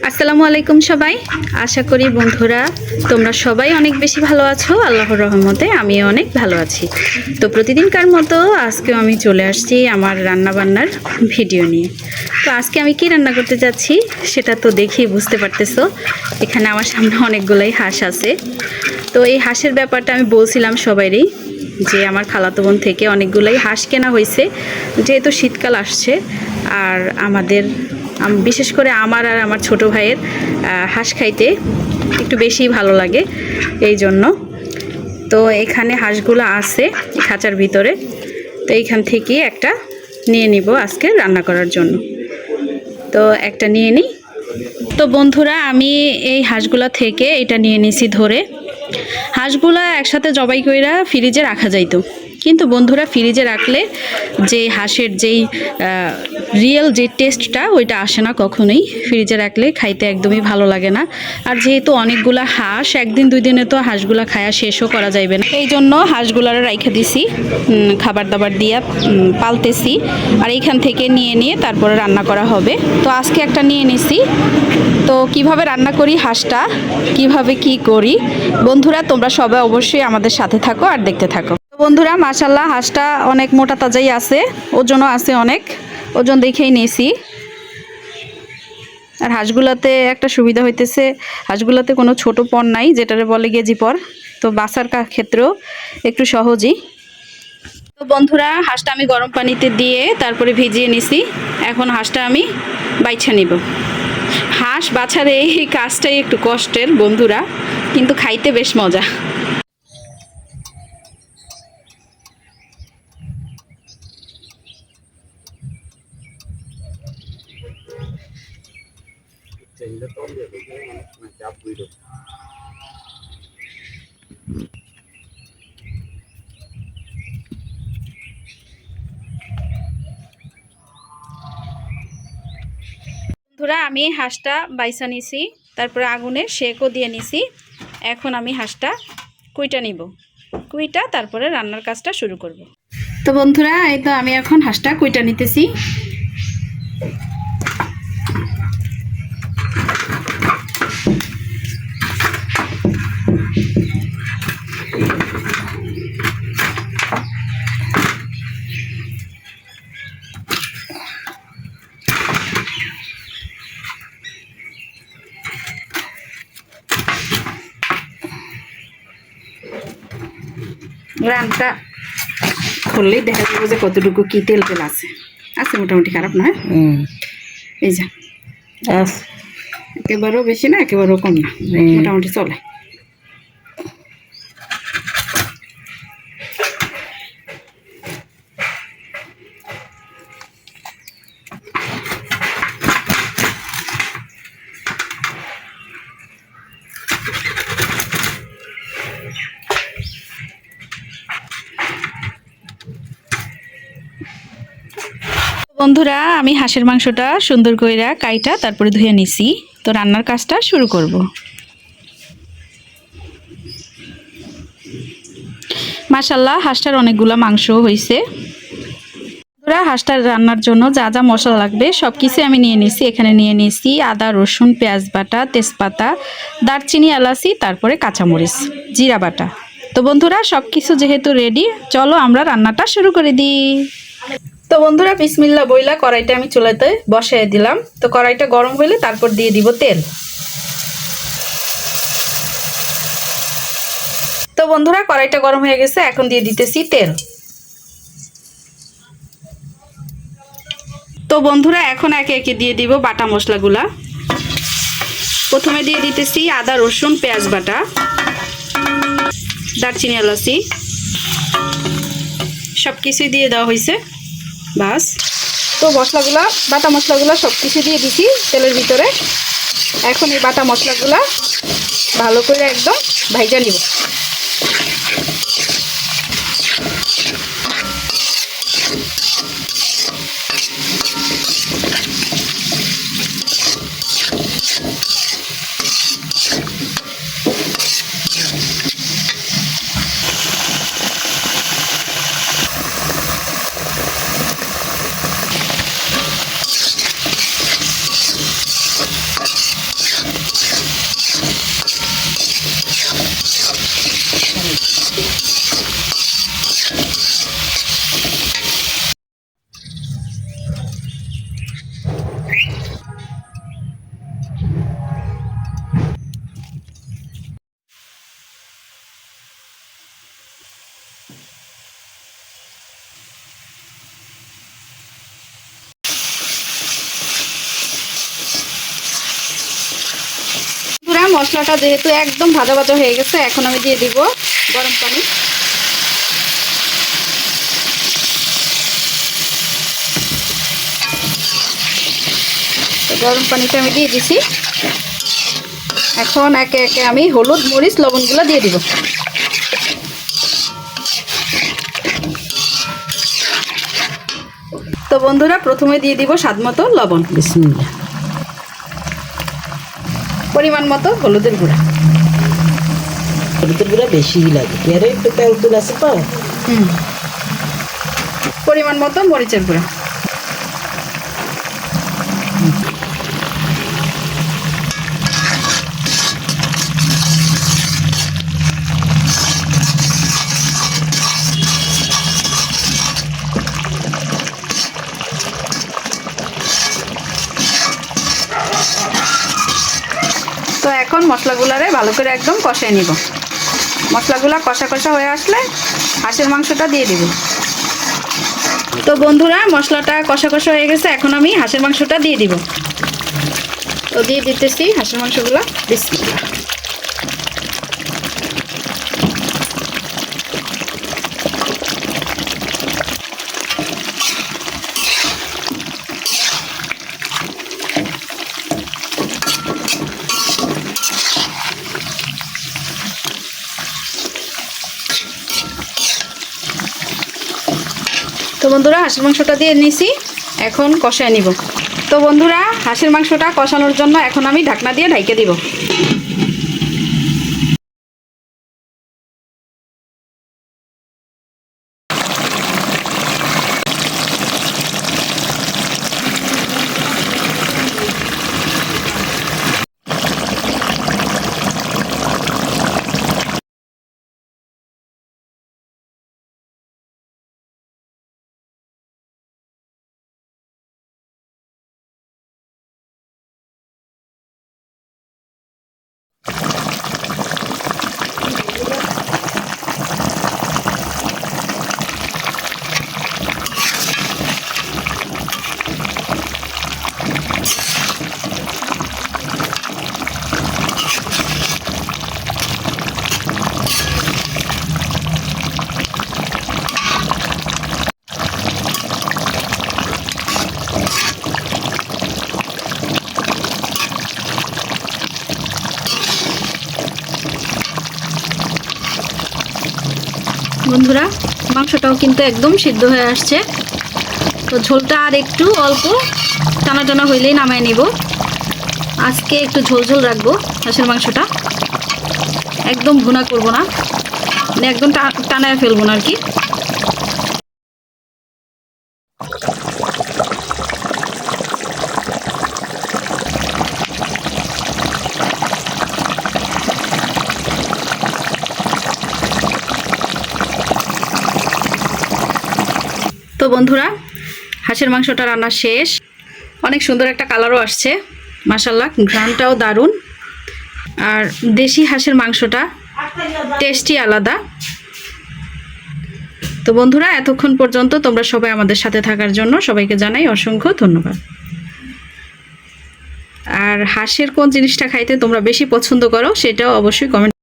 আসসালামু আলাইকুম সবাই। আশা করি বন্ধুরা তোমরা সবাই অনেক বেশি ভালো আছো। আল্লাহর রহমতে আমিও অনেক ভালো আছি। তো প্রতিদিনকার মতো আজকেও আমি চলে আসছি আমার রান্নাবান্নার ভিডিও নিয়ে। তো আজকে আমি কি রান্না করতে যাচ্ছি সেটা তো দেখেই বুঝতে পারতেছো। এখানে আমার সামনে অনেকগুলাই হাঁস আছে। তো এই হাঁসের ব্যাপারটা আমি বলছিলাম সবাইরই যে আমার খালাতো বোন থেকে অনেকগুলাই হাঁস কেনা হয়েছে, যেহেতু শীতকাল আসছে। আর বিশেষ করে আমার আর আমার ছোট ভাইয়ের হাঁস খাইতে একটু বেশি ভালো লাগে, এই জন্য। তো এখানে হাঁসগুলো আছে খাঁচার ভিতরে, তো এইখান থেকে একটা নিয়ে নিব আজকে রান্না করার জন্য। তো একটা নিয়ে নিই। তো বন্ধুরা আমি এই হাঁসগুলা থেকে এটা নিয়ে নিছি ধরে। হাঁসগুলা একসাথে জবাই কইরা ফ্রিজে রাখা যাইতো, কিন্তু বন্ধুরা ফ্রিজে রাখলে যে হাঁসের যেই রিয়েল যে টেস্টটা ওইটা আসে না কখনোই। ফ্রিজে রাখলে খাইতে একদমই ভালো লাগে না। আর যেহেতু অনেকগুলা হাঁস, একদিন দুই দিনে তো হাঁসগুলা খায়া শেষও করা যাইবে না, এই জন্য হাঁসগুলার রাইখা দিছি, খাবার দাবার দিয়া পালতেছি। আর এইখান থেকে নিয়ে নিয়ে তারপরে রান্না করা হবে। তো আজকে একটা নিয়ে নিছি। তো কিভাবে রান্না করি হাঁসটা, কিভাবে কি করি বন্ধুরা তোমরা সবাই অবশ্যই আমাদের সাথে থাকো আর দেখতে থাকো। বন্ধুরা মাশাআল্লাহ হাঁসটা অনেক মোটা তাজাই আছে, ওজনও আছে অনেক, ওজন দেখেই নিয়েছি। আর হাঁসগুলাতে একটা সুবিধা হইতেছে, হাঁসগুলাতে কোনো ছোট পর নাই, যেটারে বলে গেজি পর। তো বাছার ক্ষেত্রেও একটু সহজই। তো বন্ধুরা হাঁসটা আমি গরম পানিতে দিয়ে তারপরে ভিজিয়ে নিছি। এখন হাঁসটা আমি বাইছা নিব। হাঁস বাছার এই কাজটাই একটু কষ্টের বন্ধুরা, কিন্তু খাইতে বেশ মজা। বন্ধুরা আমি হাঁসটা বাইছা নিছি, তারপরে আগুনে সেকও দিয়ে নিছি। এখন আমি হাঁসটা কুইটা নিব, কুইটা তারপরে রান্নার কাজটা শুরু করব। তো বন্ধুরা এই তো আমি এখন হাঁসটা কুইটা নিতেছি। রানটা খুললেই দেখা যাবে যে কতটুকু কি তেল তেল আছে। আছে মোটামুটি, খারাপ না। এই যা একেবারেও বেশি না, একেবারেও কম না, মোটামুটি চলে। বন্ধুরা আমি হাঁসের মাংসটা সুন্দর কইরা কাইটা তারপরে ধুয়ে নিছি। তো রান্নার কাজটা শুরু করব। মাশাআল্লাহ হাঁসটার অনেকগুলা মাংস হয়েছে। বন্ধুরা হাঁসটার রান্নার জন্য যা যা মশলা লাগবে সব কিছু আমি নিয়ে নিছি। এখানে নিয়ে নিছি আদা রসুন পেঁয়াজ বাটা, তেজপাতা, দারচিনি, এলাচি, তারপরে কাঁচামরিচ, জিরা বাটা। তো বন্ধুরা সব কিছু যেহেতু রেডি, চলো আমরা রান্নাটা শুরু করে দিই। তো বন্ধুরা বিসমিল্লাহ বইলা কড়াইটা আমি চুলাতে বসাই দিলাম। তো কড়াইটা গরম হইলে তারপর দিয়ে দিব তেল। তো বন্ধুরা কড়াইটা গরম হয়ে গেছে, এখন দিয়ে দিতেছি তেল। তো বন্ধুরা এখন একে একে দিয়ে দিব বাটা মশলাগুলা। প্রথমে দিয়ে দিতেছি আদা রসুন পেঁয়াজ বাটা, দারচিনি এলাচি, সব কিছুই দিয়ে দেওয়া হয়েছে। বাস, তো মশলাগুলা বাটা মশলাগুলা সব কিছু দিয়ে দিছি তেলের ভিতরে। এখন এই বাটা মশলাগুলা ভালো করে একদম ভাইজা নিব। মশলাটা যেহেতু একদম ভাজা ভাজা হয়ে গেছে, এখন আমি দিয়ে দিব গরম পানি। গরম পানিটা আমি দিয়ে দিছি। এখন একে একে আমি হলুদ মরিচ লবণগুলো দিয়ে দিব। তো বন্ধুরা, প্রথমে দিয়ে দিব স্বাদমতো লবণ, বিসমিল্লাহ। পরিমাণ মতো হলুদের গুঁড়া। হলুদের গুঁড়া বেশি লাগে, এর একটু তেল তুল আছে তো। পরিমাণ মতো মরিচের গুঁড়া। তো এখন মশলাগুলারে ভালো করে একদম কষায় নিব। মশলাগুলা কষা কষা হয়ে আসলে হাঁসের মাংসটা দিয়ে দিব। তো বন্ধুরা, মশলাটা কষা কষা হয়ে গেছে, এখন আমি হাঁসের মাংসটা দিয়ে দিব। তো দিয়ে দিতেছি হাঁসের মাংসগুলো। বিসমিল্লাহ। তো বন্ধুরা, হাঁসের মাংসটা দিয়ে নিছি, এখন কষায় নিব। তো বন্ধুরা, হাঁসের মাংসটা কষানোর জন্য এখন আমি ঢাকনা দিয়ে ঢাইকে দিব। বন্ধুরা, মাংসটাও কিন্তু একদম সিদ্ধ হয়ে আসছে। তো ঝোলটা আর একটু অল্প টানা টানা হইলেই নামায় নিব। আজকে একটু ঝোল ঝোল রাখবো হাঁসের মাংসটা, একদম ভুনা করব না, মানে একদম টানায় ফেলবো না আর কি। তো বন্ধুরা, হাঁসের মাংসটা রান্না শেষ। অনেক সুন্দর একটা কালারও আসছে, মাশাআল্লাহ, ঘ্রাণটাও দারুণ। আর দেশি হাঁসের মাংসটা টেস্টই আলাদা। তো বন্ধুরা, এতক্ষণ পর্যন্ত তোমরা সবাই আমাদের সাথে থাকার জন্য সবাইকে জানাই অসংখ্য ধন্যবাদ। আর হাঁসের কোন জিনিসটা খাইতে তোমরা বেশি পছন্দ করো সেটাও অবশ্যই কমেন্ট